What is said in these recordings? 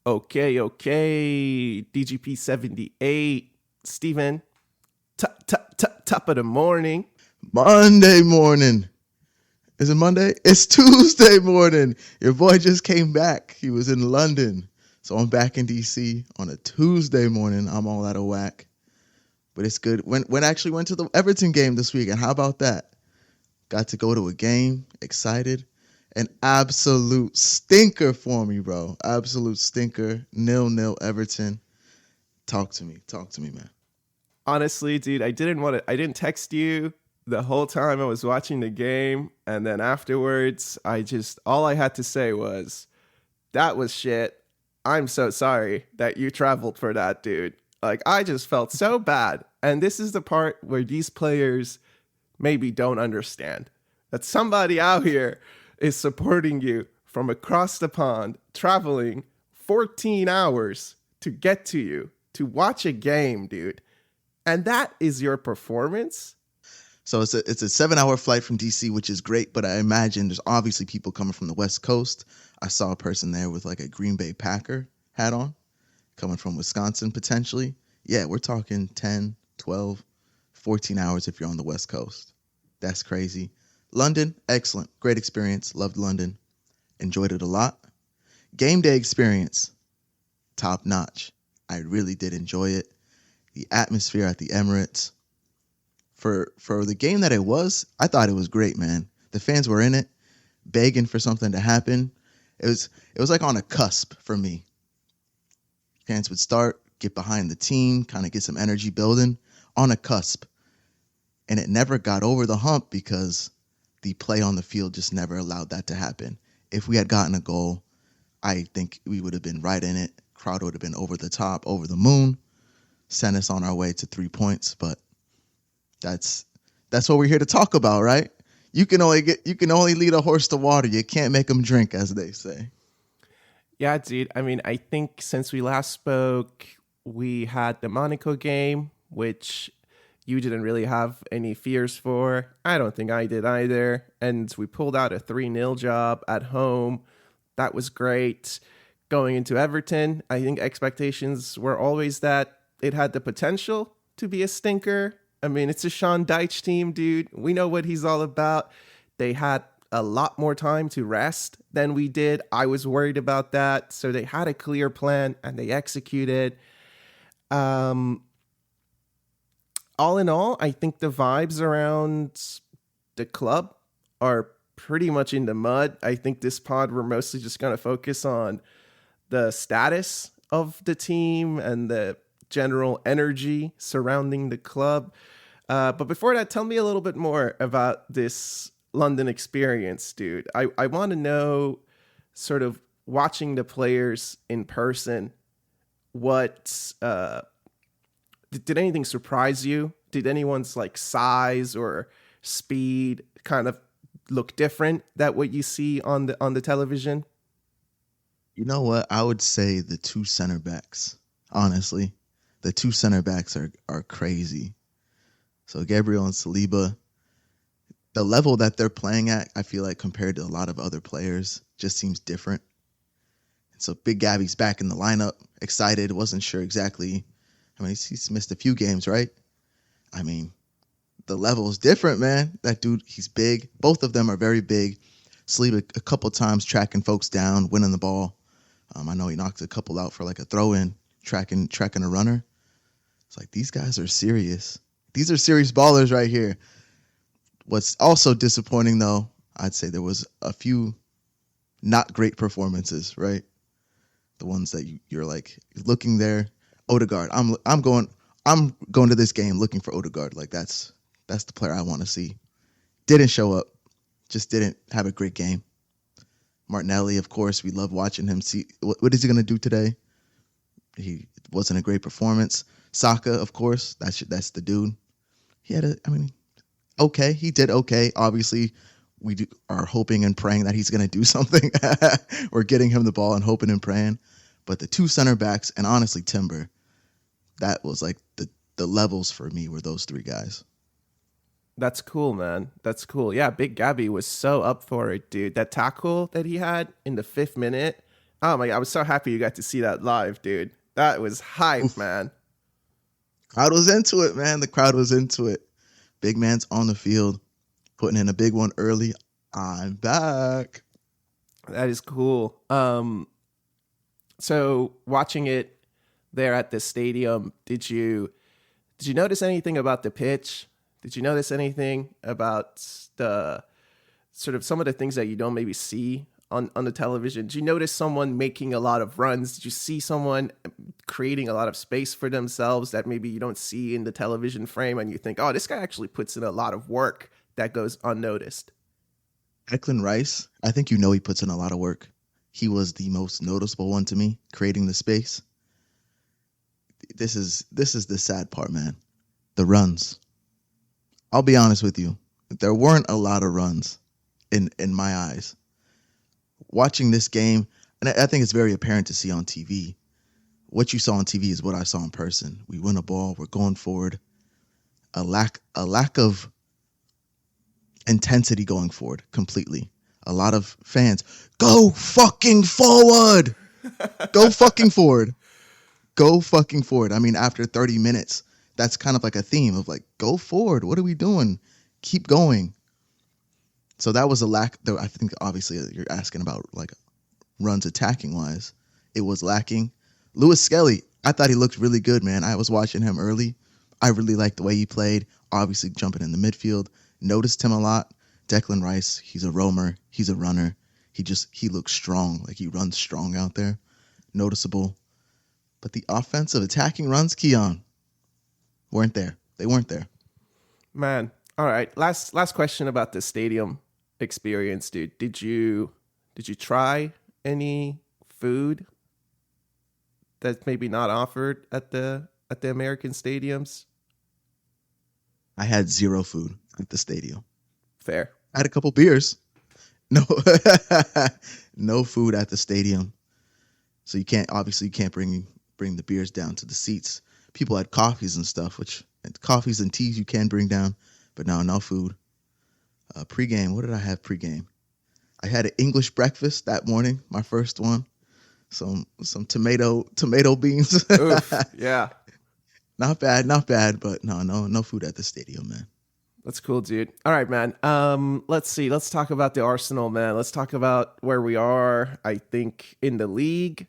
Okay. DGP 78. Steven, top of the morning. Monday morning. Is it Monday? It's Tuesday morning. Your boy just came back. He was in London. So I'm back in DC on a Tuesday morning. I'm all out of whack. But it's good. When I actually went to the Everton game this week, and how about that? Got to go to a game. Excited. An absolute stinker for me, bro. Absolute stinker. 0-0 Everton. Talk to me, man. Honestly, dude, I didn't text you the whole time I was watching the game. And then afterwards, all I had to say was, that was shit. I'm so sorry that you traveled for that, dude. Like, I just felt so bad. And this is the part where these players maybe don't understand that somebody out here is supporting you from across the pond, traveling 14 hours to get to you to watch a game, dude. And that is your performance? So it's a 7-hour flight from DC, which is great, but I imagine there's obviously people coming from the West Coast. I saw a person there with like a Green Bay Packer hat on, coming from Wisconsin potentially. Yeah, we're talking 10, 12, 14 hours if you're on the West Coast. That's crazy. London, excellent. Great experience. Loved London. Enjoyed it a lot. Game day experience, top notch. I really did enjoy it. The atmosphere at the Emirates. For the game that it was, I thought it was great, man. The fans were in it, begging for something to happen. It was like on a cusp for me. Fans would start, get behind the team, kind of get some energy building, on a cusp. And it never got over the hump because the play on the field just never allowed that to happen. If we had gotten a goal, I think we would have been right in it. Crowd would have been over the top, over the moon, sent us on our way to 3 points. But that's what we're here to talk about, right? You can only lead a horse to water. You can't make him drink, as they say. Yeah, dude. I mean, I think since we last spoke, we had the Monaco game, which you didn't really have any fears for. I don't think I did either. And we pulled out a 3-0 job at home. That was great. Going into Everton, I think expectations were always that it had the potential to be a stinker. I mean, it's a Sean Dyche team, dude. We know what he's all about. They had a lot more time to rest than we did. I was worried about that. So they had a clear plan and they executed. All in all, I think the vibes around the club are pretty much in the mud. I think this pod, we're mostly just going to focus on the status of the team and the general energy surrounding the club. But before that, tell me a little bit more about this London experience, dude. I want to know, sort of watching the players in person, what did anything surprise you? Did anyone's like size or speed kind of look different than what you see on the television? You know what? I would say the two center backs, honestly. The two center backs are crazy. So Gabriel and Saliba, the level that they're playing at, I feel like compared to a lot of other players, just seems different. And so Big Gabby's back in the lineup, excited, wasn't sure exactly. I mean, he's missed a few games, right? I mean, the level is different, man. That dude, he's big. Both of them are very big. Saliba a couple times tracking folks down, winning the ball. I know he knocked a couple out for like a throw-in, tracking a runner. It's like, these guys are serious. These are serious ballers right here. What's also disappointing, though, I'd say there was a few not great performances, right? The ones that you're like looking there. Odegaard, I'm going to this game looking for Odegaard. Like that's the player I want to see. Didn't show up. Just didn't have a great game. Martinelli, of course, we love watching him. See what is he going to do today? He wasn't a great performance. Saka, of course, that's the dude. He okay. He did okay. Obviously, we are hoping and praying that he's going to do something. We're getting him the ball and hoping and praying. But the two center backs and honestly Timber, that was like the levels for me were those three guys. That's cool, man. That's cool. Yeah, Big Gabby was so up for it, dude. That tackle that he had in the 5th minute, Oh my God, I was so happy you got to see that live, dude. That was hype, Oof. man. Crowd was into it, man. The crowd was into it. Big man's on the field, putting in a big one early. I'm back. That is cool. So watching it there at the stadium, did you notice anything about the pitch? Did you notice anything about the sort of some of the things that you don't maybe see on the television? Did you notice someone making a lot of runs? Did you see someone creating a lot of space for themselves that maybe you don't see in the television frame and you think, oh, this guy actually puts in a lot of work that goes unnoticed? Declan Rice, I think he puts in a lot of work. He was the most noticeable one to me, creating the space. This is the sad part, man. The runs. I'll be honest with you. There weren't a lot of runs in my eyes. Watching this game, and I think it's very apparent to see on TV. What you saw on TV is what I saw in person. We win a ball, we're going forward. A lack of intensity going forward completely. A lot of fans, go fucking forward. Go fucking forward. Go fucking forward. I mean, after 30 minutes, that's kind of like a theme of like, go forward. What are we doing? Keep going. So that was a lack, though. I think obviously you're asking about like runs attacking wise. It was lacking. Lewis Skelly, I thought he looked really good, man. I was watching him early. I really liked the way he played. Obviously jumping in the midfield. Noticed him a lot. Declan Rice, he's a roamer. He's a runner. He looks strong. Like he runs strong out there. Noticeable. But the offensive attacking runs, Keon, weren't there. They weren't there. Man, all right. Last question about the stadium experience, dude. Did you try any food that's maybe not offered at the American stadiums? I had zero food at the stadium. Fair. I had a couple beers. No, no food at the stadium. So you can't bring the beers down to the seats. People had coffees and stuff, coffees and teas you can bring down, but no food. Pre-game, what did I have pre-game? I had an English breakfast that morning, my first one. Some tomato beans. Oof, yeah. Not bad, but no food at the stadium, man. That's cool, dude. All right, man. Let's see. Let's talk about the Arsenal, man. Let's talk about where we are, I think, in the league.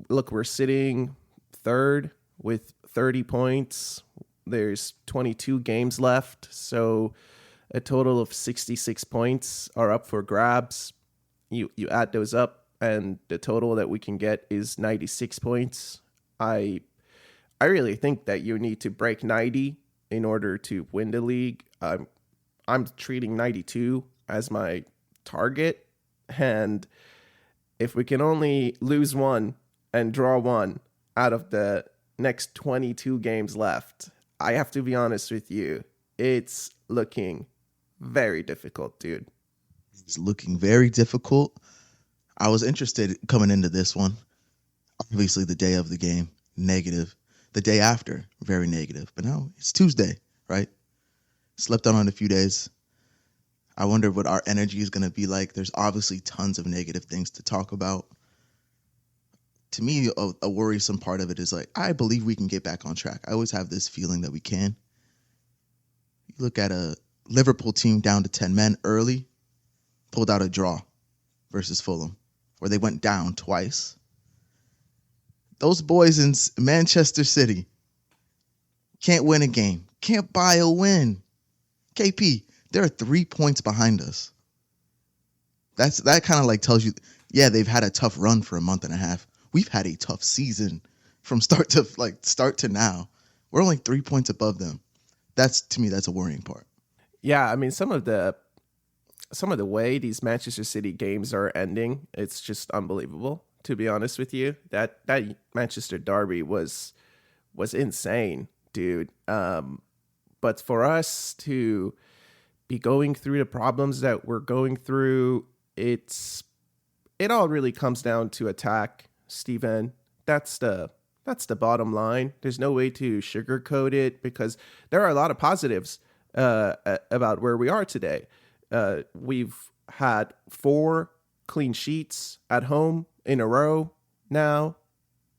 Look, we're sitting third with 30 points. There's 22 games left, so a total of 66 points are up for grabs. You add those up, and the total that we can get is 96 points. I really think that you need to break 90 in order to win the league. I'm treating 92 as my target, and if we can only lose one and draw one out of the next 22 games left, I have to be honest with you, it's looking very difficult, dude. It's looking very difficult. I was interested coming into this one. Obviously, the day of the game, negative. The day after, very negative. But now it's Tuesday, right? Slept on it a few days. I wonder what our energy is going to be like. There's obviously tons of negative things to talk about. To me, a worrisome part of it is like, I believe we can get back on track. I always have this feeling that we can. You look at a Liverpool team down to 10 men early, pulled out a draw versus Fulham, where they went down twice. Those boys in Manchester City can't win a game, can't buy a win. KP, they're 3 points behind us. That kind of like tells you, yeah, they've had a tough run for a month and a half. We've had a tough season from start to now. We're only 3 points above them. To me, that's a worrying part. Yeah, I mean, some of the way these Manchester City games are ending, it's just unbelievable, to be honest with you. That Manchester derby was insane, dude. But for us to be going through the problems that we're going through, it all really comes down to attack, Steven. That's the bottom line. There's no way to sugarcoat it, because there are a lot of positives about where we are today. We've had 4 clean sheets at home in a row now.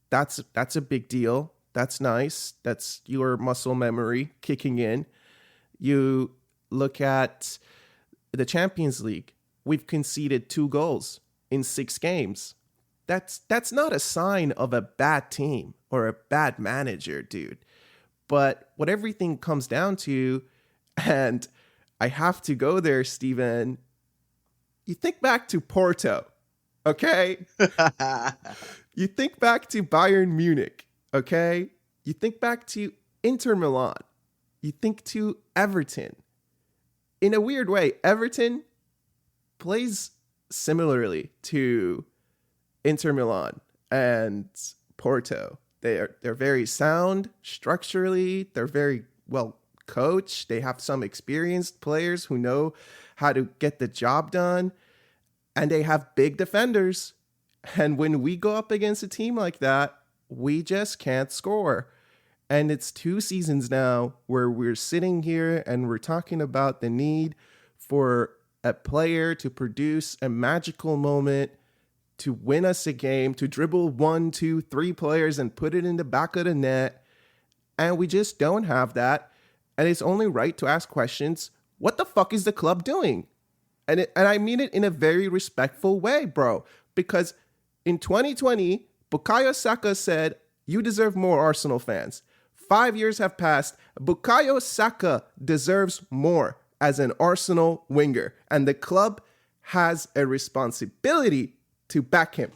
That's a big deal. That's nice. That's your muscle memory kicking in. You look at the Champions League. We've conceded 2 goals in 6 games. That's not a sign of a bad team or a bad manager, dude. But what everything comes down to, and I have to go there, Steven, you think back to Porto, okay? You think back to Bayern Munich, okay? You think back to Inter Milan. You think to Everton. In a weird way, Everton plays similarly to Inter Milan and Porto. They're very sound structurally. They're very well coached. They have some experienced players who know how to get the job done. And they have big defenders. And when we go up against a team like that, we just can't score. And it's 2 seasons now where we're sitting here and we're talking about the need for a player to produce a magical moment, to win us a game, to dribble 1, 2, 3 players and put it in the back of the net. And we just don't have that. And it's only right to ask questions. What the fuck is the club doing? And I mean it in a very respectful way, bro. Because in 2020, Bukayo Saka said, "You deserve more, Arsenal fans." 5 years have passed. Bukayo Saka deserves more as an Arsenal winger. And the club has a responsibility to back him.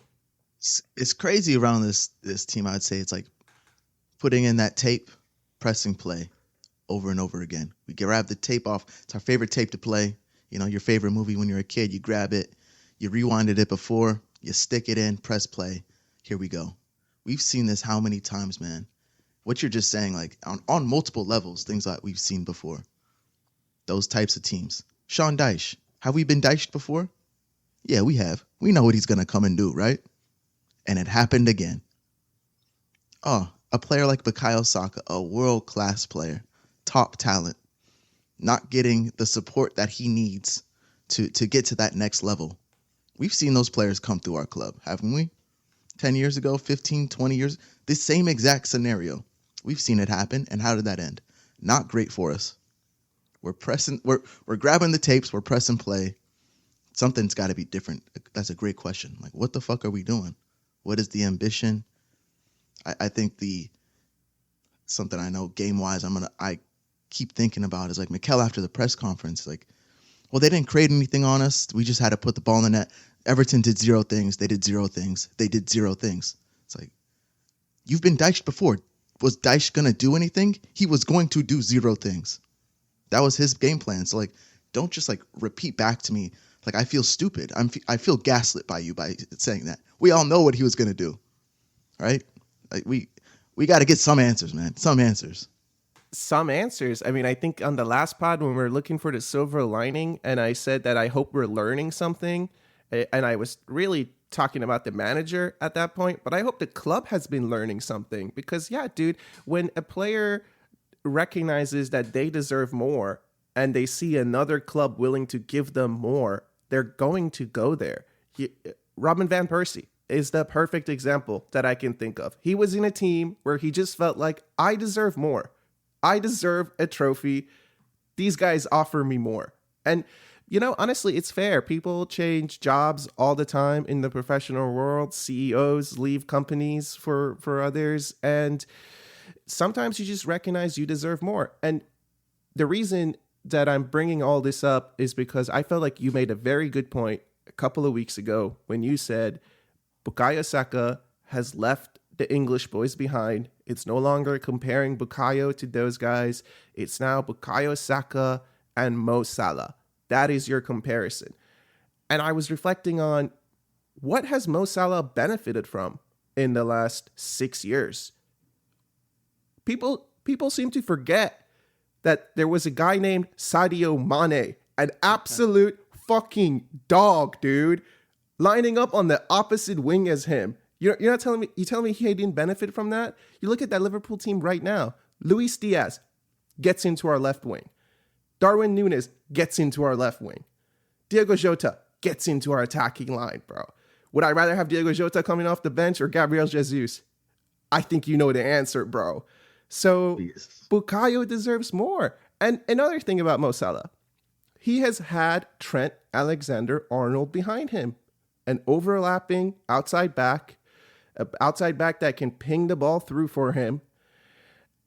It's crazy around this team. I'd say it's like putting in that tape, pressing play over and over again. We grab the tape off. It's our favorite tape to play. You know, your favorite movie when you're a kid, you grab it, you rewinded it before, you stick it in, press play. Here we go. We've seen this how many times, man? What you're just saying, like on multiple levels, things that we've seen before. Those types of teams. Sean Dyche. Have we been Dyched before? Yeah, we have. We know what he's going to come and do, right? And it happened again. Oh, a player like Bukayo Saka, a world-class player, top talent, not getting the support that he needs to get to that next level. We've seen those players come through our club, haven't we? 10 years ago, 15, 20 years, this same exact scenario. We've seen it happen, and how did that end? Not great for us. We're grabbing the tapes, we're pressing play. Something's got to be different. That's a great question. Like, what the fuck are we doing? What is the ambition? I think something I know game-wise I keep thinking about is like Mikel after the press conference, like, well, they didn't create anything on us. We just had to put the ball in the net. Everton did 0 things. They did 0 things. They did 0 things. It's like, you've been Dyche before. Was Dyche going to do anything? He was going to do 0 things. That was his game plan. So, like, don't just, like, repeat back to me. Like, I feel stupid. I feel gaslit by you by saying that. We all know what he was going to do. Right? Like, we got to get some answers, man. Some answers. I mean, I think on the last pod when we were looking for the silver lining and I said that I hope we're learning something, and I was really talking about the manager at that point, but I hope the club has been learning something because, yeah, dude, when a player recognizes that they deserve more and they see another club willing to give them more, they're going to go there. Robin Van Persie is the perfect example that I can think of. He was in a team where he just felt like, I deserve more. I deserve a trophy. These guys offer me more. And, you know, honestly, it's fair. People change jobs all the time in the professional world. CEOs leave companies for others. And sometimes you just recognize you deserve more. And the reason that I'm bringing all this up is because I felt like you made a very good point a couple of weeks ago when you said Bukayo Saka has left the English boys behind. It's no longer comparing Bukayo to those guys. It's now Bukayo Saka and Mo Salah. That is your comparison. And I was reflecting on what has Mo Salah benefited from in the last 6 years? People seem to forget that there was a guy named Sadio Mane, an absolute fucking dog, dude, lining up on the opposite wing as him. You're not telling me, you telling me he didn't benefit from that? You look at that Liverpool team right now. Luis Diaz gets into our left wing. Darwin Núñez gets into our left wing. Diego Jota gets into our attacking line, bro. Would I rather have Diego Jota coming off the bench or Gabriel Jesus? I think you know the answer, bro. So Yes. Bukayo deserves more. And another thing about Mo Salah, he has had Trent Alexander-Arnold behind him, an overlapping outside back that can ping the ball through for him.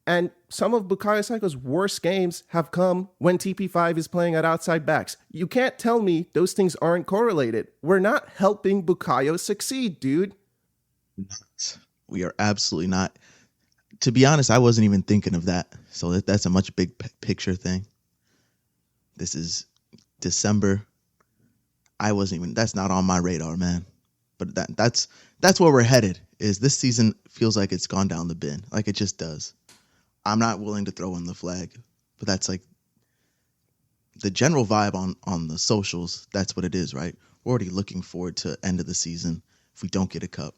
And some of Bukayo Saka's worst games have come when TP5 is playing at outside backs. You can't tell me those things aren't correlated. We're not helping Bukayo succeed, dude. We are absolutely not. To be honest, I wasn't even thinking of that. So that's a much big picture thing. This is December. That's not on my radar, man. But that's where we're headed. Is this season feels like it's gone down the bin. Like it just does. I'm not willing to throw in the flag, but that's like the general vibe on the socials. That's what it is, right? We're already looking forward to end of the season if we don't get a cup.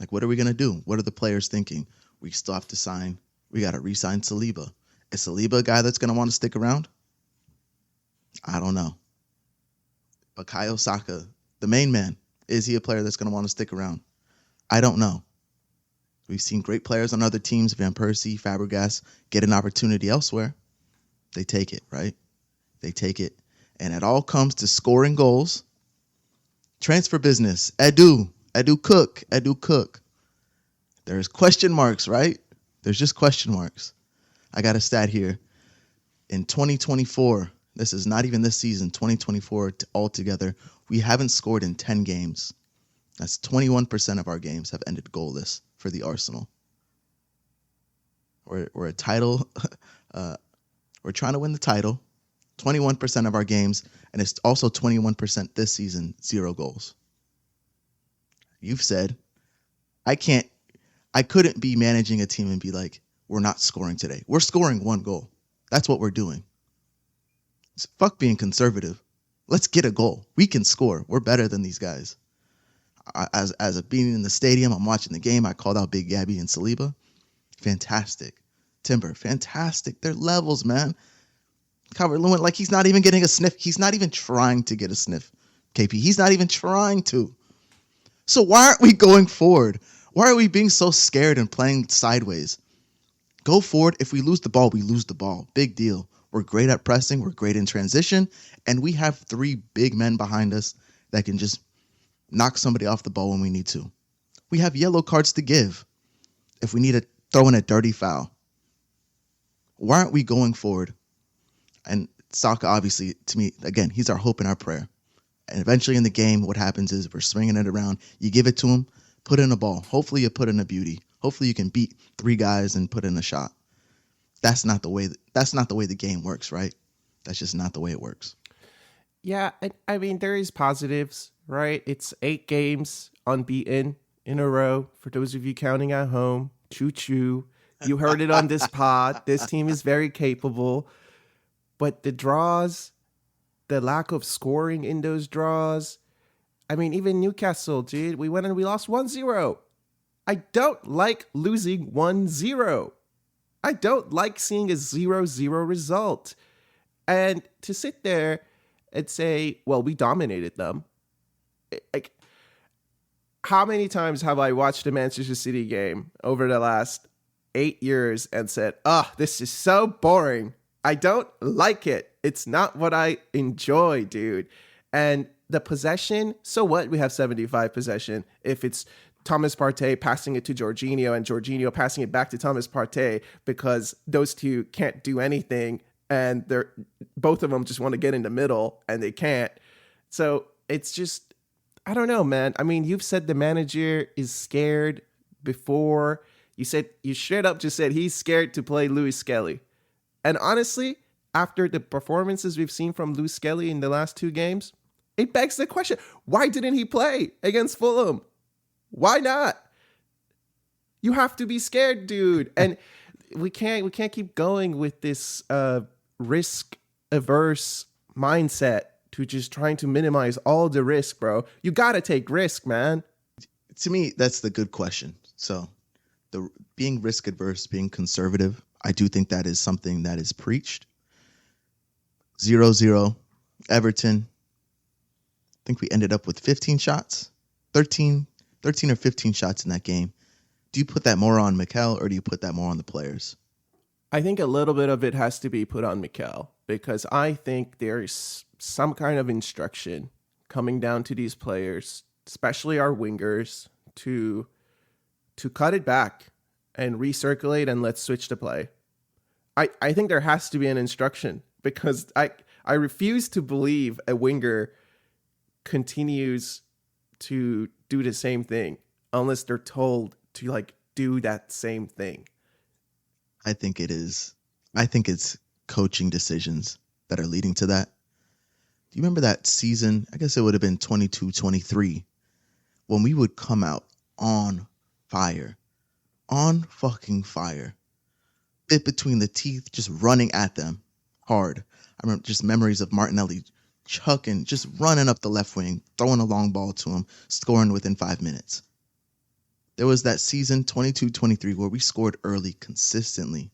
Like, what are we going to do? What are the players thinking? We still have to sign. We got to re-sign Saliba. Is Saliba a guy that's going to want to stick around? I don't know. Bukayo Saka, the main man, is he a player that's going to want to stick around? I don't know. We've seen great players on other teams, Van Persie, Fabregas, get an opportunity elsewhere. They take it, right? They take it. And it all comes to scoring goals. Transfer business. Edu Cook. There's question marks, right? There's just question marks. I got a stat here. In 2024, this is not even this season, 2024 altogether, we haven't scored in 10 games. That's 21% of our games have ended goalless for the Arsenal. We're a title. We're trying to win the title. 21% of our games, and it's also 21% this season, 0 goals. You've said, I couldn't be managing a team and be like, we're not scoring today. We're scoring 1 goal. That's what we're doing. Fuck being conservative. Let's get a goal. We can score. We're better than these guys. As a being in the stadium, I'm watching the game. I called out Big Gabby and Saliba. Fantastic. Timber, fantastic. They're levels, man. Calvert-Lewin, like he's not even getting a sniff. He's not even trying to get a sniff. KP, he's not even trying to. So why aren't we going forward? Why are we being so scared and playing sideways? Go forward. If we lose the ball, we lose the ball. Big deal. We're great at pressing. We're great in transition. And we have 3 big men behind us that can just knock somebody off the ball when we need to. We have yellow cards to give if we need to throw in a dirty foul. Why aren't we going forward? And Saka, obviously, to me, again, he's our hope and our prayer. And eventually in the game, what happens is we're swinging it around. You give it to him, put in a ball. Hopefully you put in a beauty. Hopefully you can beat 3 guys and put in a shot. That's not the way the game works, right? That's just not the way it works. Yeah, I mean, there is positives, right? It's 8 games unbeaten in a row. For those of you counting at home, choo-choo. You heard it on this pod. This team is very capable. But the draws, the lack of scoring in those draws, I mean, even Newcastle, dude, we went and we lost 1-0. I don't like losing 1-0. I don't like seeing a 0-0 result. And to sit there and say, well, we dominated them. Like, how many times have I watched a Manchester City game over the last 8 years and said, this is so boring. I don't like it. It's not what I enjoy, dude. And the possession, so what? We have 75 possession. If it's Thomas Partey passing it to Jorginho and Jorginho passing it back to Thomas Partey because those two can't do anything and they're both of them just want to get in the middle and they can't. So it's just, I don't know, man. I mean, you've said the manager is scared before. You straight up just said he's scared to play Louis Skelly. And honestly, after the performances we've seen from Louis Skelly in the last 2 games, it begs the question, why didn't he play against Fulham? Why not? You have to be scared, dude. And we can't keep going with this risk-averse mindset to just trying to minimize all the risk, bro. You got to take risk, man. To me, that's the good question. So the being risk-averse, being conservative, I do think that is something that is preached. 0-0, Everton. I think we ended up with 15 shots. 13 or 15 shots in that game. Do you put that more on Mikel or do you put that more on the players? I think a little bit of it has to be put on Mikel because I think there's some kind of instruction coming down to these players, especially our wingers, to cut it back and recirculate and let's switch to play. I think there has to be an instruction because I refuse to believe a winger continues to do the same thing unless they're told to like do that same thing. I think it is. I think it's coaching decisions that are leading to that. Do you remember that season? I guess it would have been 22-23 when we would come out on fire, on fucking fire, bit between the teeth, just running at them hard. I remember just memories of Martinelli chucking, just running up the left wing, throwing a long ball to him, scoring within 5 minutes. There was that season 22-23 where we scored early consistently,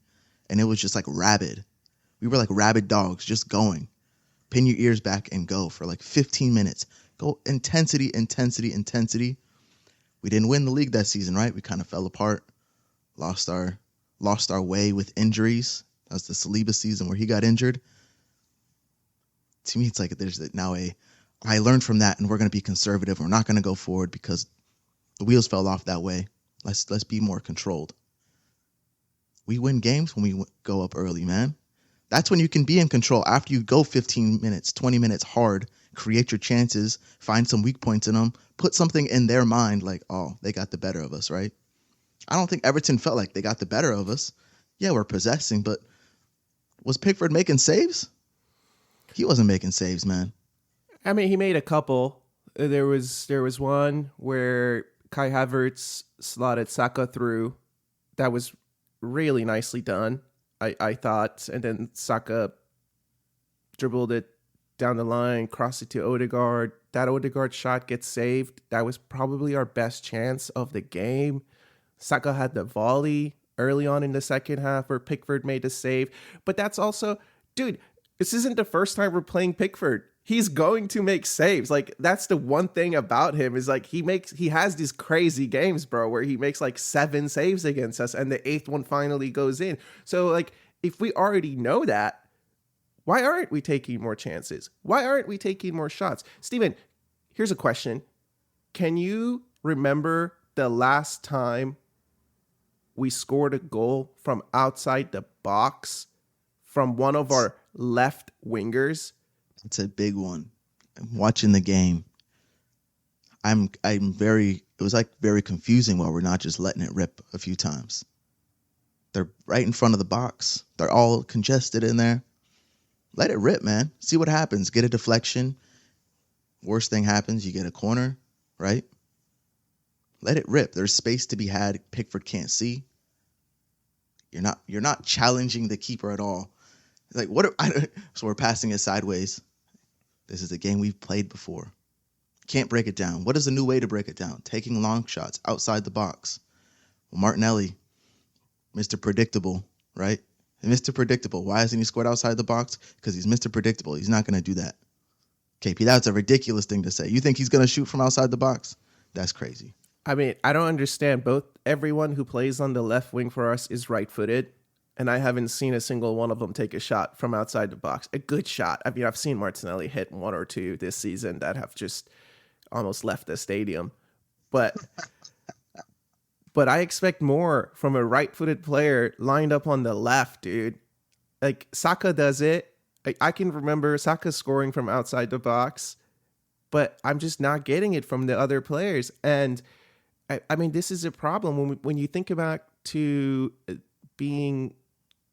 and it was just like rabid. We were like rabid dogs, just going. Pin your ears back and go for like 15 minutes. Go intensity, intensity, intensity. We didn't win the league that season, right? We kind of fell apart, lost our way with injuries. That was the Saliba season where he got injured. To me, it's like there's now I learned from that and we're going to be conservative. We're not going to go forward because the wheels fell off that way. Let's be more controlled. We win games when we go up early, man. That's when you can be in control. After you go 15 minutes, 20 minutes hard, create your chances, find some weak points in them, put something in their mind like, oh, they got the better of us, right? I don't think Everton felt like they got the better of us. Yeah, we're possessing, but was Pickford making saves? He wasn't making saves, man. I mean, he made a couple. There was one where Kai Havertz slotted Saka through. That was really nicely done, I thought. And then Saka dribbled it down the line, crossed it to Odegaard. That Odegaard shot gets saved. That was probably our best chance of the game. Saka had the volley early on in the second half where Pickford made a save. But that's also, dude, this isn't the first time we're playing Pickford. He's going to make saves. Like, that's the one thing about him is like he has these crazy games, bro, where he makes like 7 saves against us and the 8th one finally goes in. So like, if we already know that, why aren't we taking more chances? Why aren't we taking more shots? Steven, here's a question. Can you remember the last time we scored a goal from outside the box from one of our left wingers? It's a big one. I'm watching the game. It was like very confusing while we're not just letting it rip a few times. They're right in front of the box. They're all congested in there. Let it rip, man. See what happens. Get a deflection. Worst thing happens, you get a corner, right? Let it rip. There's space to be had. Pickford can't see. You're not challenging the keeper at all. Like so we're passing it sideways. This is a game we've played before. Can't break it down. What is a new way to break it down? Taking long shots outside the box. Well, Martinelli, Mr. Predictable, right? Mr. Predictable. Why hasn't he scored outside the box? Because he's Mr. Predictable. He's not going to do that. KP, that's a ridiculous thing to say. You think he's going to shoot from outside the box? That's crazy. I mean, I don't understand. Everyone who plays on the left wing for us is right-footed. And I haven't seen a single one of them take a shot from outside the box. A good shot. I mean, I've seen Martinelli hit 1 or 2 this season that have just almost left the stadium. But I expect more from a right-footed player lined up on the left, dude. Like, Saka does it. I can remember Saka scoring from outside the box. But I'm just not getting it from the other players. And, I mean, this is a problem when you think about to being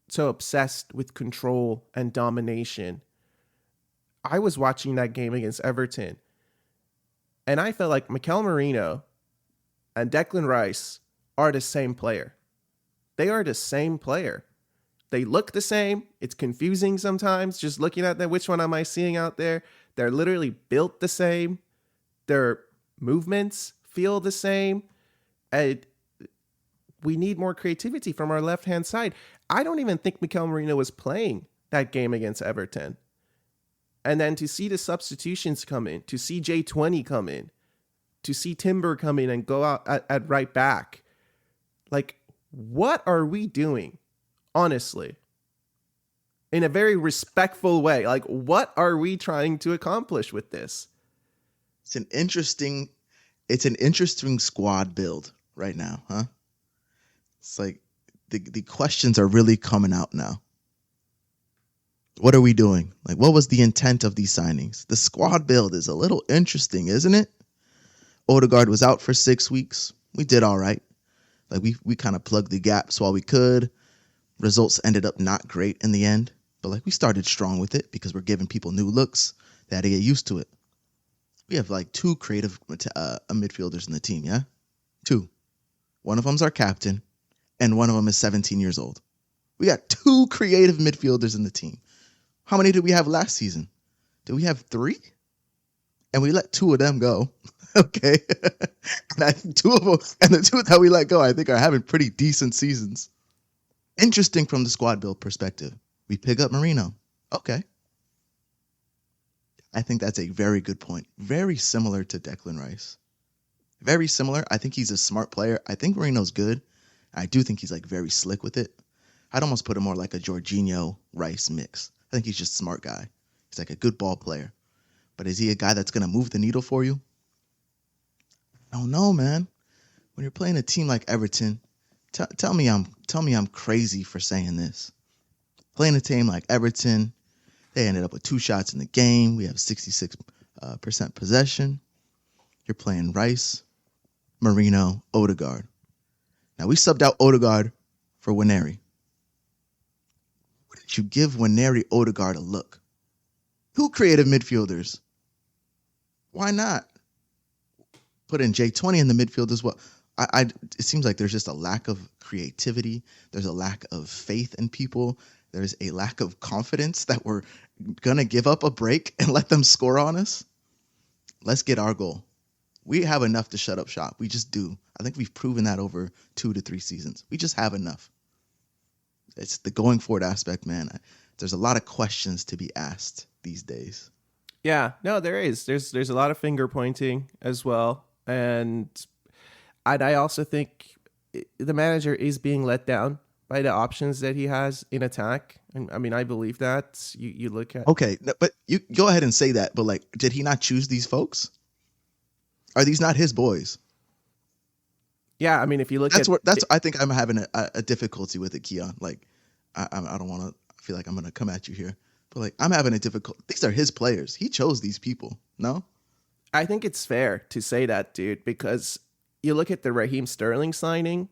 so obsessed with control and domination. I was watching that game against Everton, and I felt like Mikel Merino and Declan Rice are the same player. They are the same player. They look the same. It's confusing sometimes just looking at them. Which one am I seeing out there? They're literally built the same. Their movements feel the same. And we need more creativity from our left-hand side. I don't even think Mikel Merino was playing that game against Everton. And then to see the substitutions come in, to see J20 come in, to see Timber come in and go out at right back. Like, what are we doing? Honestly. In a very respectful way. Like, what are we trying to accomplish with this? It's an interesting squad build right now, huh? It's like the questions are really coming out now. What are we doing? Like, what was the intent of these signings? The squad build is a little interesting, isn't it? Odegaard was out for 6 weeks. We did all right. Like, we kind of plugged the gaps while we could. Results ended up not great in the end. But, like, we started strong with it because we're giving people new looks. They had to get used to it. We have, like, 2 creative midfielders in the team, yeah? 2. One of them's our captain, and one of them is 17 years old. We got 2 creative midfielders in the team. How many did we have last season? Did we have 3? And we let 2 of them go. Okay. And I think 2 of them, and the 2 that we let go, I think are having pretty decent seasons. Interesting from the squad build perspective. We pick up Marino. Okay. I think that's a very good point. Very similar to Declan Rice. Very similar. I think he's a smart player. I think Marino's good. I do think he's like very slick with it. I'd almost put him more like a Jorginho Rice mix. I think he's just a smart guy. He's like a good ball player. But is he a guy that's going to move the needle for you? I don't know, man. When you're playing a team like Everton, tell me I'm crazy for saying this. Playing a team like Everton, they ended up with 2 shots in the game. We have 66% possession. You're playing Rice, Marino, Odegaard. Now, we subbed out Odegaard for Waneri. Why didn't you give Waneri Odegaard a look? 2 creative midfielders. Why not? Put in J20 in the midfield as well. It seems like there's just a lack of creativity. There's a lack of faith in people. There's a lack of confidence that we're going to give up a break and let them score on us. Let's get our goal. We have enough to shut up shop. We just do. I think we've proven that over 2 to 3 seasons. We just have enough. It's the going forward aspect, man. There's a lot of questions to be asked these days. Yeah, no, there is. There's a lot of finger pointing as well. And I also think the manager is being let down by the options that he has in attack. And I mean, I believe that. You look at... Okay, but you go ahead and say that. But, like, did he not choose these folks? Are these not his boys? Yeah, I mean, if you look I think I'm having a difficulty with it, Keon. Like, I don't want to feel like I'm going to come at you here. But, like, I'm having a difficult... These are his players. He chose these people, no? I think it's fair to say that, dude, because you look at the Raheem Sterling signing,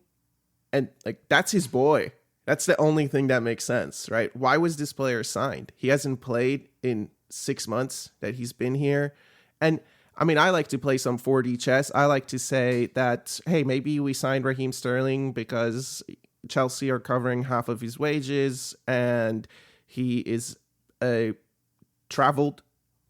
and, like, that's his boy. That's the only thing that makes sense, right? Why was this player signed? He hasn't played in 6 months that he's been here. And, I mean, I like to play some 4D chess. I like to say that, hey, maybe we signed Raheem Sterling because Chelsea are covering half of his wages, and he is a traveled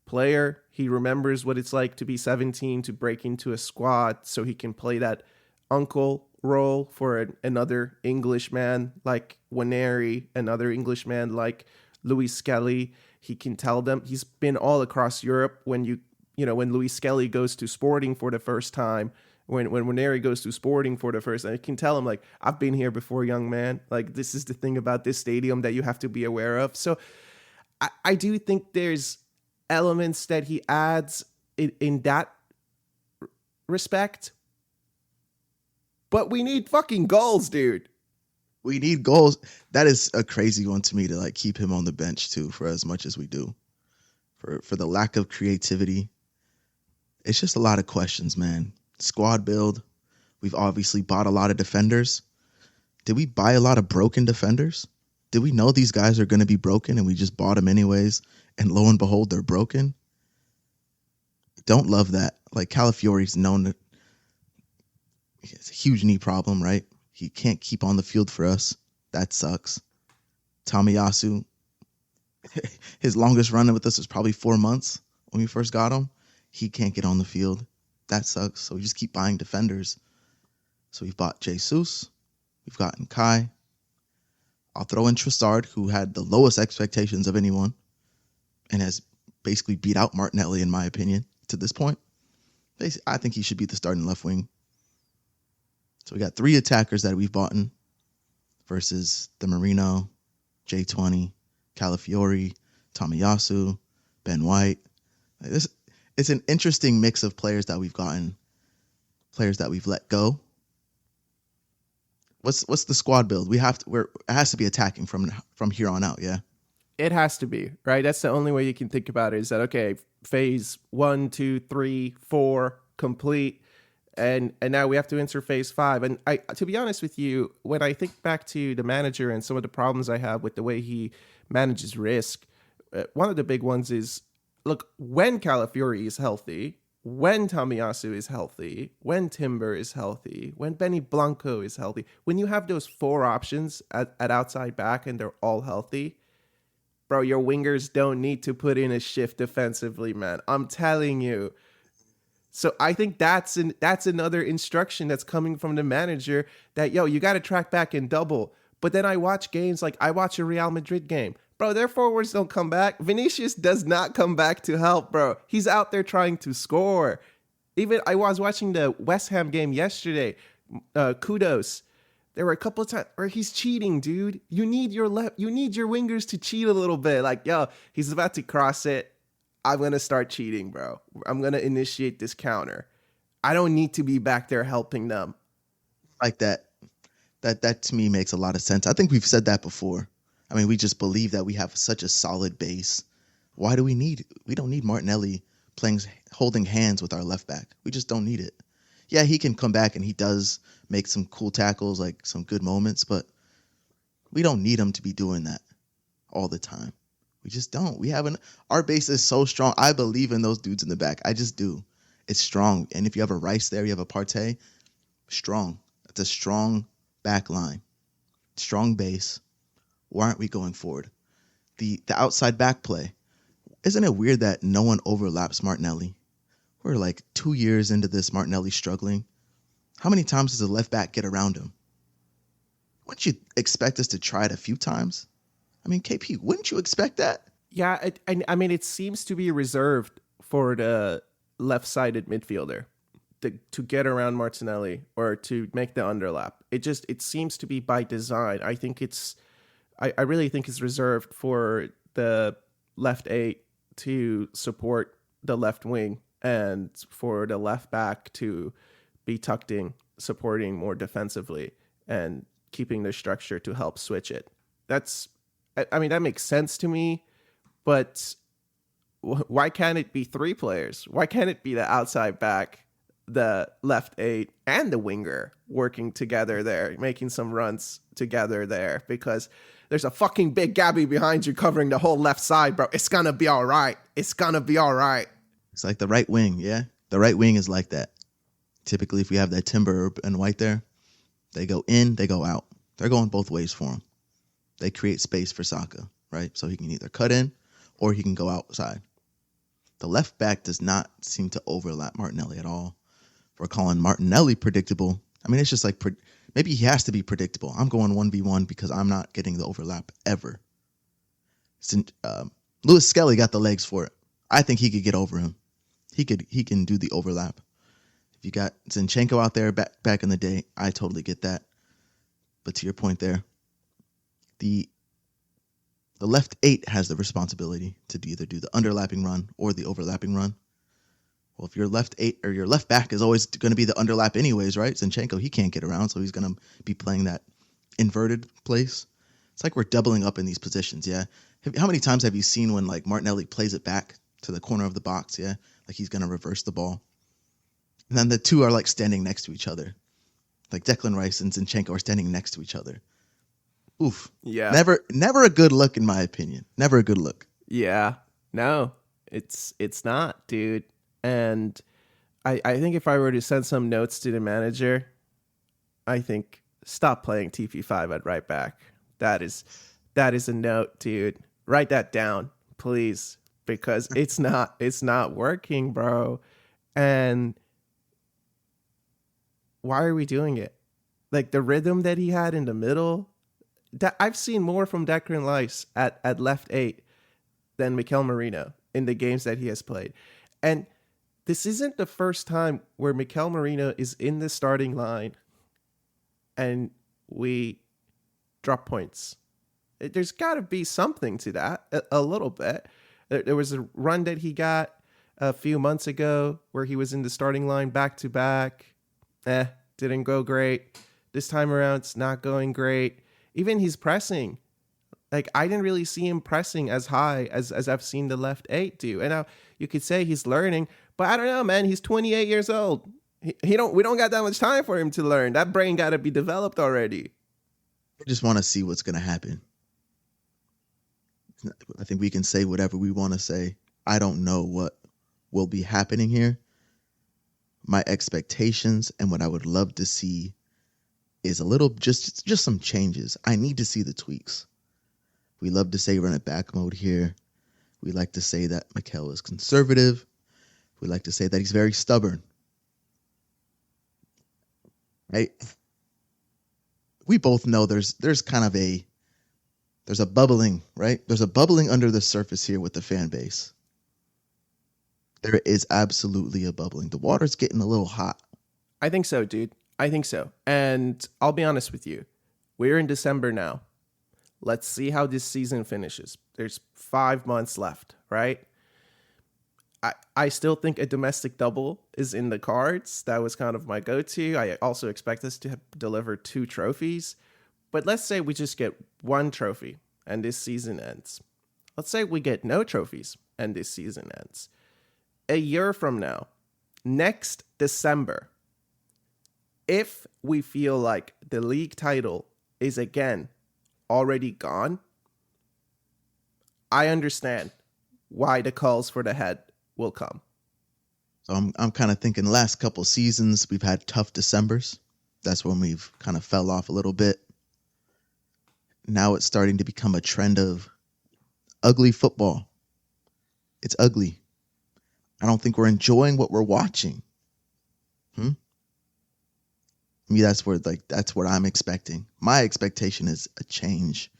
player. He remembers what it's like to be 17, to break into a squad so he can play that uncle role for another Englishman like Waneri, another Englishman like Louis Skelly. He can tell them he's been all across Europe. When when Louis Skelly goes to Sporting for the first time, when Waneri goes to Sporting for the first time, I can tell him, like, I've been here before, young man. Like, this is the thing about this stadium that you have to be aware of. So I do think there's elements that he adds in that respect. But we need fucking goals, dude. We need goals. That is a crazy one to me, to like keep him on the bench too for as much as we do. For the lack of creativity. It's just a lot of questions, man. Squad build. We've obviously bought a lot of defenders. Did we buy a lot of broken defenders? Did we know these guys are going to be broken and we just bought them anyways? And lo and behold, they're broken. Don't love that. Like, Calafiori's known that he has a huge knee problem, right? He can't keep on the field for us. That sucks. Tomiyasu, his longest run with us was probably 4 months when we first got him. He can't get on the field. That sucks. So we just keep buying defenders. So we've bought Jesus. We've gotten Kai. I'll throw in Trossard, who had the lowest expectations of anyone and has basically beat out Martinelli, in my opinion, to this point. I think he should be the starting left wing. So we got 3 attackers that we've bought in versus the Marino, J20, Calafiori, Tomiyasu, Ben White. It's an interesting mix of players that we've gotten, players that we've let go. What's the squad build? It has to be attacking from here on out, yeah. It has to be, right? That's the only way you can think about it, is that, okay, phase 1, 2, 3, 4 complete, and now we have to enter phase 5. And to be honest with you, when I think back to the manager and some of the problems I have with the way he manages risk, one of the big ones is, look, when Calafiori is healthy, when Tomiyasu is healthy, when Timber is healthy, when Benny Blanco is healthy, when you have those 4 options at outside back and they're all healthy, bro, your wingers don't need to put in a shift defensively, man. I'm telling you. So I think that's another instruction that's coming from the manager, that, yo, you got to track back and double. But then I watch games, like I watch a Real Madrid game. Bro, their forwards don't come back. Vinicius does not come back to help, bro. He's out there trying to score. Even I was watching the West Ham game yesterday. Kudos. There were a couple of times where he's cheating, dude. You need your wingers to cheat a little bit. Like, yo, he's about to cross it. I'm going to start cheating, bro. I'm going to initiate this counter. I don't need to be back there helping them. Like that to me makes a lot of sense. I think we've said that before. I mean, we just believe that we have such a solid base. Why do we don't need Martinelli holding hands with our left back. We just don't need it. Yeah, he can come back and he does make some cool tackles, like some good moments, but we don't need him to be doing that all the time. We just don't. Our base is so strong. I believe in those dudes in the back. I just do. It's strong. And if you have a Rice there, you have a Partey, strong. That's a strong back line. Strong base. Why aren't we going forward? The outside back play. Isn't it weird that no one overlaps Martinelli? We're like 2 years into this Martinelli struggling. How many times does the left back get around him? Wouldn't you expect us to try it a few times? I mean, KP, wouldn't you expect that? Yeah, I mean, it seems to be reserved for the left-sided midfielder to get around Martinelli or to make the underlap. It seems to be by design. I really think it's reserved for the left 8 to support the left wing and for the left back to be tucked in, supporting more defensively and keeping the structure to help switch it. That makes sense to me, but why can't it be 3 players? Why can't it be the outside back, the left 8, and the winger working together there, making some runs together there? Because there's a fucking big Gabby behind you covering the whole left side, bro. It's gonna be all right. It's gonna be all right. It's like the right wing, yeah? The right wing is like that. Typically, if we have that Timber and White there, they go in, they go out. They're going both ways for him. They create space for Saka, right? So he can either cut in or he can go outside. The left back does not seem to overlap Martinelli at all. If we're calling Martinelli predictable, I mean, it's just like, maybe he has to be predictable. I'm going 1v1 because I'm not getting the overlap ever. Lewis Skelly got the legs for it. I think he could get over him. He can do the overlap. If you got Zinchenko out there back in the day, I totally get that. But to your point there, the left 8 has the responsibility to either do the underlapping run or the overlapping run. Well, if your left 8 or your left back is always going to be the underlap anyways, right? Zinchenko, he can't get around, so he's going to be playing that inverted place. It's like we're doubling up in these positions, yeah? How many times have you seen when like Martinelli plays it back to the corner of the box, yeah? Like he's going to reverse the ball. And then the two are like standing next to each other. Like Declan Rice and Zinchenko are standing next to each other. Oof. Yeah. Never a good look in my opinion. Never a good look. Yeah. No, it's not, dude. And I think if I were to send some notes to the manager, I think stop playing TP5 at right back. That is a note, dude. Write that down, please, because it's not working, bro. And why are we doing it? Like the rhythm that he had in the middle, that I've seen more from Declan Rice at left 8 than Mikel Merino in the games that he has played. And this isn't the first time where Mikel Merino is in the starting line and we drop points. There's got to be something to that, a little bit. There was a run that he got a few months ago where he was in the starting line back to back. Didn't go great. This time around, it's not going great. Even his pressing. Like, I didn't really see him pressing as high as I've seen the left 8 do. And now you could say he's learning, but I don't know, man. He's 28 years old. We don't got that much time for him to learn. That brain got to be developed already. I just want to see what's going to happen. I think we can say whatever we want to say. I don't know what will be happening here. My expectations and what I would love to see is a little, just some changes. I need to see the tweaks. We love to say run it back mode here. We like to say that Mikel is conservative. We like to say that he's very stubborn. Right? We both know there's kind of there's a bubbling, right? There's a bubbling under the surface here with the fan base. There is absolutely a bubbling. The water's getting a little hot. I think so, dude. I think so. And I'll be honest with you. We're in December now. Let's see how this season finishes. There's 5 months left, right? I still think a domestic double is in the cards. That was kind of my go-to. I also expect us to deliver 2 trophies. But let's say we just get 1 trophy and this season ends. Let's say we get no trophies and this season ends. A year from now, next December, if we feel like the league title is again already gone, I understand why the calls for the head will come. So I'm kind of thinking last couple seasons we've had tough Decembers. That's when we've kind of fell off a little bit. Now it's starting to become a trend of ugly football. It's ugly. I don't think we're enjoying what we're watching. I mean, that's what I'm expecting. My expectation is a change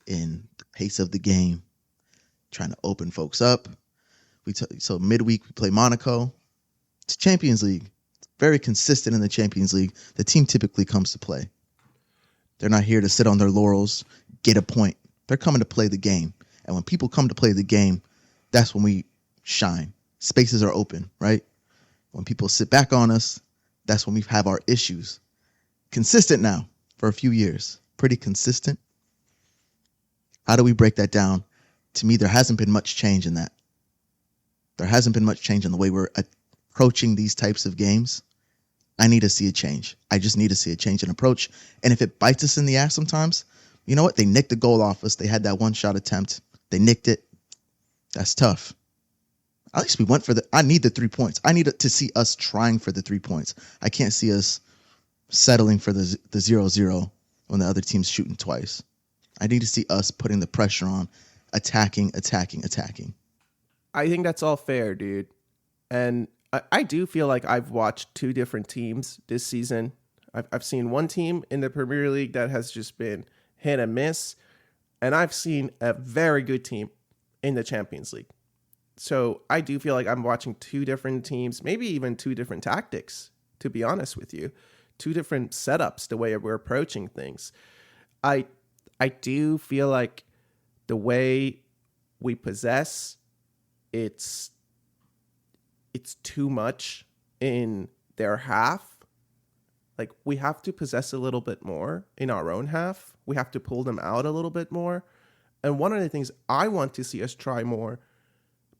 in the pace of the game, trying to open folks up. So midweek we play Monaco. It's Champions League. It's very consistent in the Champions League. The team typically comes to play. They're not here to sit on their laurels, get a point. They're coming to play the game. And when people come to play the game, that's when we shine. Spaces are open, right? When people sit back on us, that's when we have our issues. Consistent now for a few years. Pretty consistent. How do we break that down? To me, there hasn't been much change in that. There hasn't been much change in the way we're approaching these types of games. I need to see a change. I just need to see a change in approach. And if it bites us in the ass sometimes, you know what? They nicked the goal off us. They had that one shot attempt. They nicked it. That's tough. At least we went for I need the 3 points. I need to see us trying for the 3 points. I can't see us settling for the 0-0 when the other team's shooting twice. I need to see us putting the pressure on, attacking. I think that's all fair, dude. And I do feel like I've watched 2 different teams this season. I've seen one team in the Premier League that has just been hit and miss, and I've seen a very good team in the Champions League. So I do feel like I'm watching 2 different teams, maybe even 2 different tactics, to be honest with you. 2 different setups, the way we're approaching things. I do feel like the way we possess, it's too much in their half. Like, we have to possess a little bit more in our own half. We have to pull them out a little bit more. And one of the things I want to see us try more,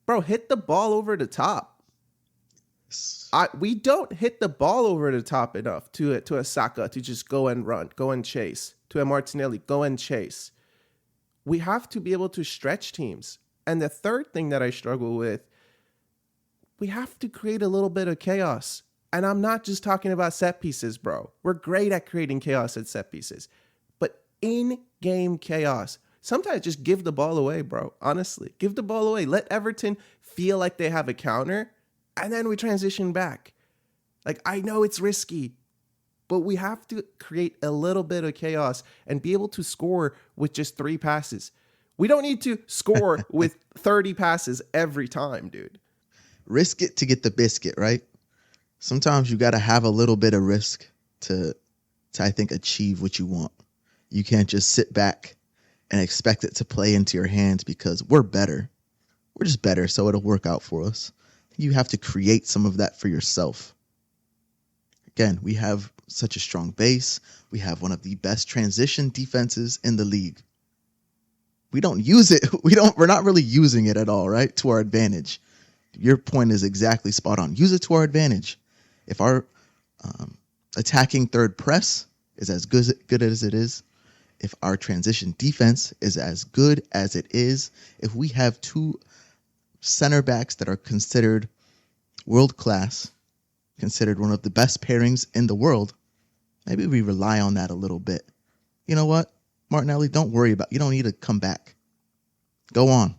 bro, hit the ball over the top. We don't hit the ball over the top enough to a Saka to just go and run, go and chase, to a Martinelli, go and chase. We have to be able to stretch teams. And the third thing that I struggle with, we have to create a little bit of chaos. And I'm not just talking about set pieces, bro. We're great at creating chaos at set pieces. But in-game chaos, sometimes just give the ball away, bro. Honestly, give the ball away. Let Everton feel like they have a counter, and then we transition back. Like, I know it's risky, but we have to create a little bit of chaos and be able to score with just 3 passes. We don't need to score with 30 passes every time, dude. risk it to get the biscuit, right? Sometimes you got to have a little bit of risk to I think achieve what you want. You can't just sit back and expect it to play into your hands because we're better. We're just better, so it'll work out for us. You have to create some of that for yourself. Again, we have such a strong base. We have one of the best transition defenses in the league. We don't use it. We're not really using it at all, right? To our advantage. Your point is exactly spot on. Use it to our advantage. If our attacking third press is as good as it is, if our transition defense is as good as it is, if we have two center backs that are considered world class, considered one of the best pairings in the world, maybe we rely on that a little bit. You know what, Martinelli, don't worry about it. You don't need to come back. Go on.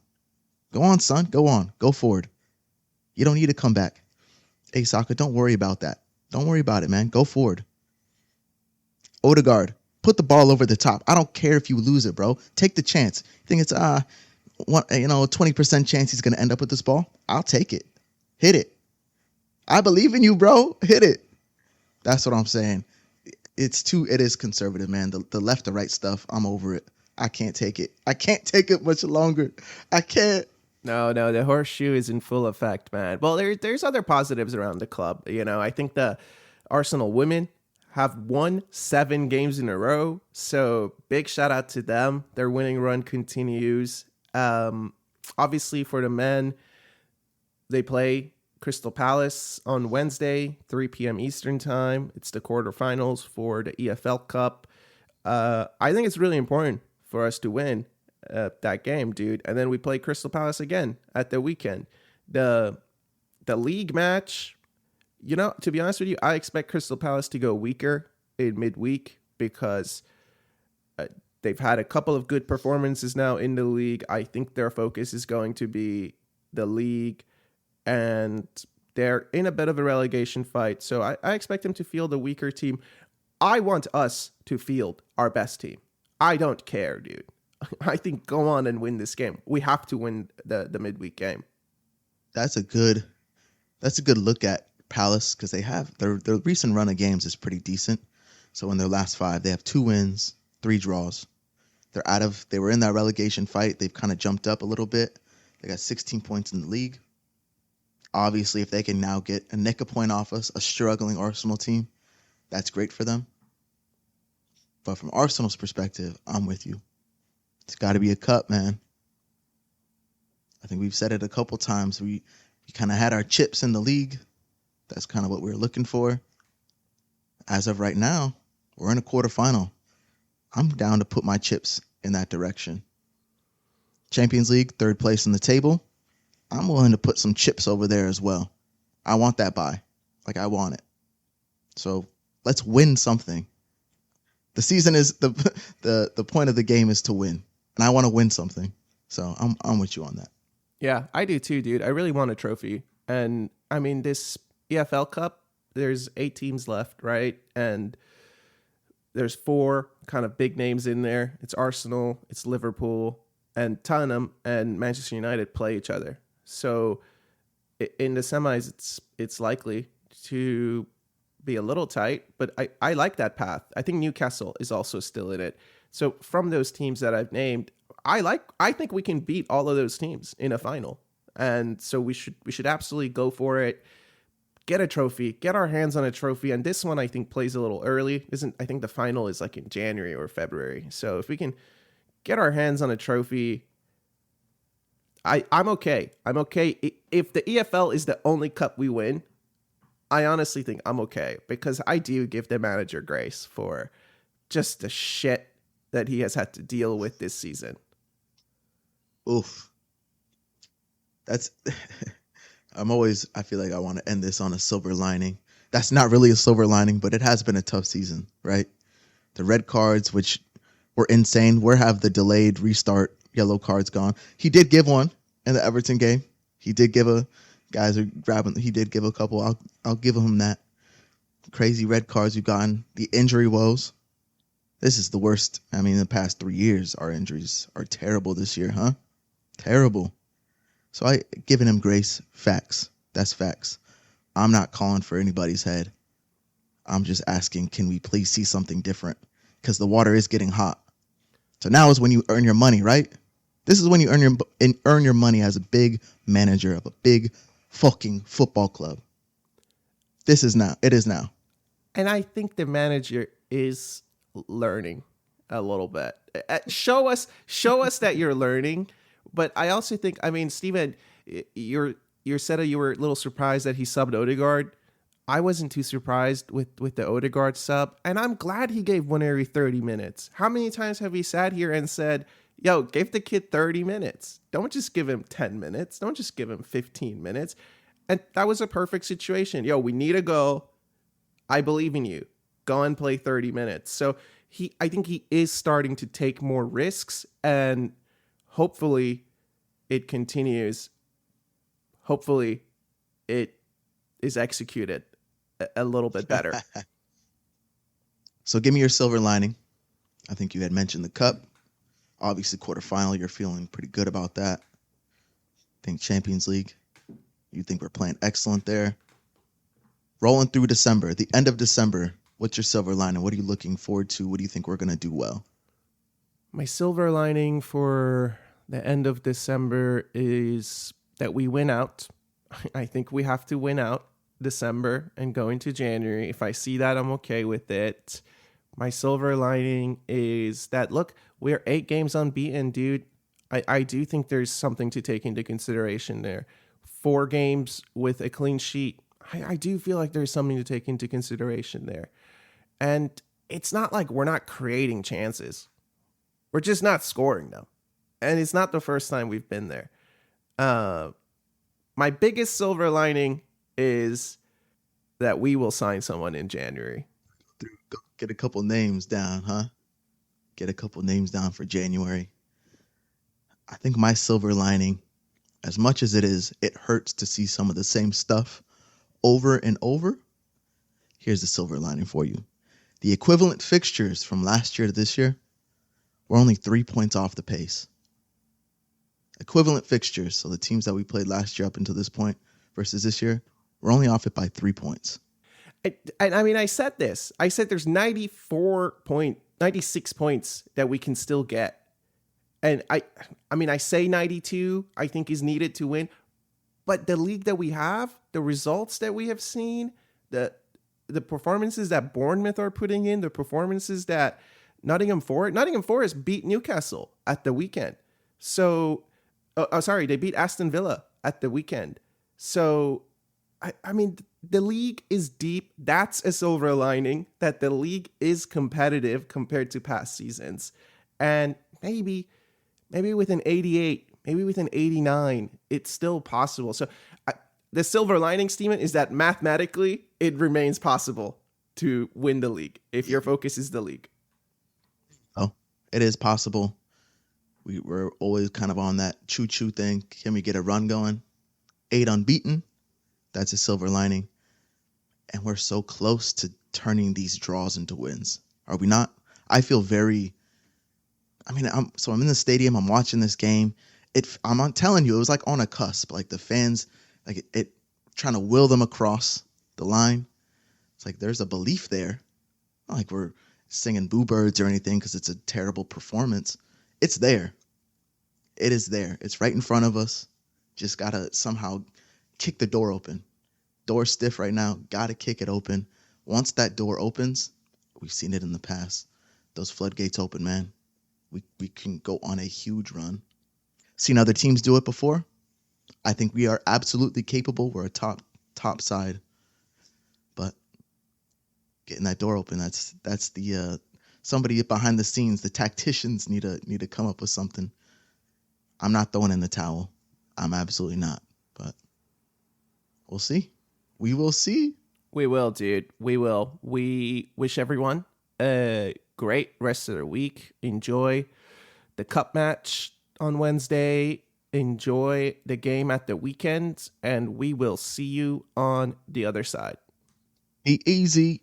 Go on, son. Go on. Go forward. You don't need to come back. Hey, Saka, don't worry about that. Don't worry about it, man. Go forward. Odegaard, put the ball over the top. I don't care if you lose it, bro. Take the chance. You think it's 20% chance he's going to end up with this ball? I'll take it. Hit it. I believe in you, bro. Hit it. That's what I'm saying. It is conservative, man. The left to right stuff, I'm over it. I can't take it. I can't take it much longer. I can't. No, the horseshoe is in full effect, man. Well, there's other positives around the club. I think the Arsenal women have won 7 games in a row. So big shout out to them. Their winning run continues. Obviously for the men, they play Crystal Palace on Wednesday, 3 p.m. Eastern time. It's the quarterfinals for the EFL Cup. I think it's really important for us to win that game, dude. And then we play Crystal Palace again at the weekend. The league match, to be honest with you, I expect Crystal Palace to go weaker in midweek because they've had a couple of good performances now in the league. I think their focus is going to be the league, and they're in a bit of a relegation fight. So I expect them to field a weaker team. I want us to field our best team. I don't care, dude. I think go on and win this game. We have to win the midweek game. That's a good look at Palace because they have their recent run of games is pretty decent. So in their last 5, they have 2 wins, 3 draws. They were in that relegation fight. They've kind of jumped up a little bit. They got 16 points in the league. Obviously, if they can now get a nick a point off us, a struggling Arsenal team, that's great for them. But from Arsenal's perspective, I'm with you. It's got to be a cup, man. I think we've said it a couple times. We kind of had our chips in the league. That's kind of what we were looking for. As of right now, we're in a quarterfinal. I'm down to put my chips in that direction. Champions League, 3rd place in the table. I'm willing to put some chips over there as well. I want that bye. I want it. So let's win something. The season is the point of the game is to win. And I want to win something. So I'm with you on that. Yeah, I do too, dude. I really want a trophy. And I mean, this EFL Cup, there's 8 teams left, right? And there's 4 kind of big names in there. It's Arsenal, it's Liverpool, and Tottenham and Manchester United play each other. So in the semis, it's likely to be a little tight, but I like that path. I think Newcastle is also still in it. So from those teams that I've named, I think we can beat all of those teams in a final. And so we should absolutely go for it. Get a trophy, get our hands on a trophy. And this one I think plays a little early. I think the final is in January or February. So if we can get our hands on a trophy, I'm okay. I'm okay. If the EFL is the only cup we win, I honestly think I'm okay because I do give the manager grace for just the shit that he has had to deal with this season. Oof. That's I feel like I want to end this on a silver lining. That's not really a silver lining, but it has been a tough season, right? The red cards, which were insane. Where have the delayed restart yellow cards gone? He did give one in the Everton game. He did give he did give a couple. I'll give him that. Crazy red cards we've gotten. The injury woes. This is the worst. I mean, in the past 3 years, our injuries are terrible this year, huh? Terrible. So I given him grace. Facts. That's facts. I'm not calling for anybody's head. I'm just asking, can we please see something different? Because the water is getting hot. So now is when you earn your money, right? This is when you earn your money as a big manager of a big fucking football club. This is now. It is now. And I think the manager is learning a little bit. Show us that you're learning. But I also think, I mean, Steven, you said you were a little surprised that he subbed Odegaard. I wasn't too surprised with the Odegaard sub, and I'm glad he gave Waneri 30 minutes. How many times have we sat here and said, yo, give the kid 30 minutes. Don't just give him 10 minutes. Don't just give him 15 minutes. And that was a perfect situation. Yo, we need a goal. I believe in you. Go and play 30 minutes. So I think he is starting to take more risks, and hopefully it continues. Hopefully it is executed a little bit better. So give me your silver lining. I think you had mentioned the cup. Obviously, quarterfinal, you're feeling pretty good about that. I think Champions League, you think we're playing excellent there. Rolling through December, the end of December, what's your silver lining? What are you looking forward to? What do you think we're going to do well? My silver lining for the end of December is that we win out. I think we have to win out December and go into January. If I see that, I'm okay with it. My silver lining is that, look, we're 8 games unbeaten, dude. I do think there's something to take into consideration there. 4 games with a clean sheet. I do feel like there's something to take into consideration there. And it's not like we're not creating chances. We're just not scoring them. And it's not the first time we've been there. My biggest silver lining is that we will sign someone in January. Get a couple names down, huh? Get a couple names down for January. I think my silver lining, as much as it hurts to see some of the same stuff over and over. Here's the silver lining for you. The equivalent fixtures from last year to this year were only 3 points off the pace. Equivalent fixtures, so the teams that we played last year up until this point versus this year, we're only off it by 3 points. I mean, I said this. I said there's 96 points that we can still get. And I mean, I say 92, I think is needed to win. But the league that we have, the results that we have seen, the performances that Bournemouth are putting in, the performances that Nottingham Forest beat Newcastle at the weekend. So, they beat Aston Villa at the weekend. So, I mean, the league is deep. That's a silver lining, that the league is competitive compared to past seasons. And maybe with an 88, maybe with an 89, it's still possible. So the silver lining, Steven, is that mathematically it remains possible to win the league if your focus is the league. Oh, it is possible. We were always kind of on that choo-choo thing. Can we get a run going? 8 unbeaten. That's a silver lining. And we're so close to turning these draws into wins. Are we not? I feel very... I'm in the stadium. I'm watching this game. I'm not telling you, it was like on a cusp. Like the fans, like it trying to will them across the line. It's like there's a belief there. Not like we're singing Boo Birds or anything because it's a terrible performance. It's there. It is there. It's right in front of us. Just got to somehow kick the door open. Door stiff right now. Got to kick it open. Once that door opens, we've seen it in the past. Those floodgates open, man. We can go on a huge run. Seen other teams do it before. I think we are absolutely capable. We're a top side. But getting that door open, that's the somebody behind the scenes, the tacticians need to come up with something. I'm not throwing in the towel. I'm absolutely not. But we'll see. We will see. We will, dude. We will. We wish everyone a great rest of the week. Enjoy the cup match on Wednesday. Enjoy the game at the weekend. And we will see you on the other side. Be easy.